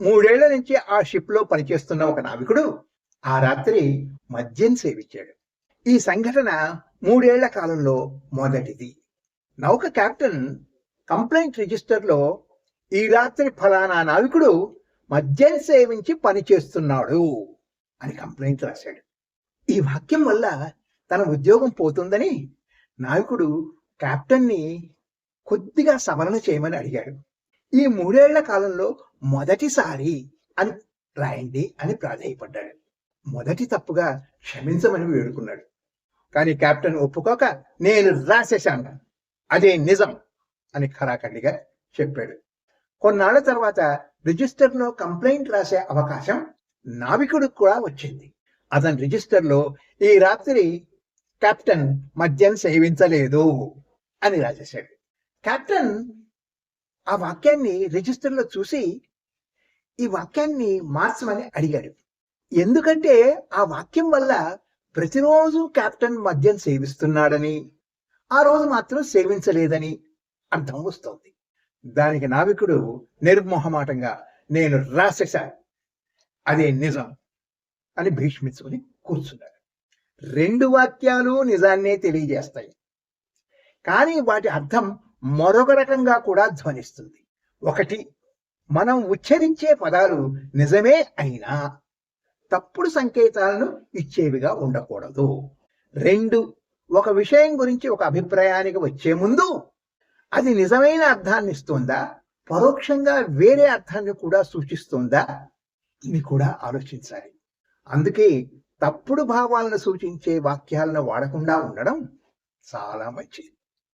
3 ఏళ్ల నుంచి ఆ షిప్‌లో పనిచేస్తున్న ఒక నావికుడు ఆ రాత్రి మద్యం సేవించాడు. ఈ సంఘటన 3 ఏళ్ల కాలంలో మొదటిది. నౌక కెప్టెన్ కంప్లెయింట్ రిజిస్టర్‌లో ఈ రాత్రి ఫలానా నావికుడు మద్యం సేవించి పనిచేస్తున్నాడు అని కంప్లెయింట్ రాశాడు. ఈ వాక్యం వల్ల తన ఉద్యోగం పోతుందని నావికుడు కెప్టెన్‌ని కొద్దిగా సవరణ చేయమని అడిగాడు. ఈ 3 ఏళ్ల కాలంలో మొదటిసారి అని రాయండి అని ప్రాధేయపడ్డాడు. మొదటి తప్పుగా క్షమించమని వేడుకున్నాడు. కానీ కెప్టెన్ ఒప్పుకోక నేను రాసేశాను, అదే నిజం అని ఖరాఖండిగా చెప్పాడు. కొన్నాళ్ల తర్వాత రిజిస్టర్లో కంప్లైంట్ రాసే అవకాశం నావికుడికి కూడా వచ్చింది. అతని రిజిస్టర్లో ఈ రాత్రి కెప్టెన్ మద్యం సేవించలేదు అని రాసేశాడు. కెప్టెన్ ఆ వాక్యాన్ని రిజిస్టర్లో చూసి ఈ వాక్యాన్ని మార్చమని అడిగాడు. ఎందుకంటే ఆ వాక్యం వల్ల ప్రతిరోజు కెప్టెన్ మద్యం సేవిస్తున్నాడని, ఆ రోజు మాత్రం సేవించలేదని అర్థం వస్తోంది. దానికి నావికుడు నిర్మోహమాటంగా నేను రాసేశాను, అదే నిజం అని భీష్మించుకుని కూర్చున్నాడు. 2 వాక్యాలు నిజాన్నే తెలియజేస్తాయి, కానీ వాటి అర్థం మరొక రకంగా కూడా ధ్వనిస్తుంది. ఒకటి, మనం ఉచ్చరించే పదాలు నిజమే అయినా తప్పుడు సంకేతాలను ఇచ్చేవిగా ఉండకూడదు. 2, ఒక విషయం గురించి ఒక అభిప్రాయానికి వచ్చే ముందు అది నిజమైన అర్థాన్ని ఇస్తుందా, పరోక్షంగా వేరే అర్థాన్ని కూడా సూచిస్తుందా ఇది కూడా ఆలోచించాలి. అందుకే తప్పుడు భావాలను సూచించే వాక్యాలను వాడకుండా ఉండడం చాలా మంచిది.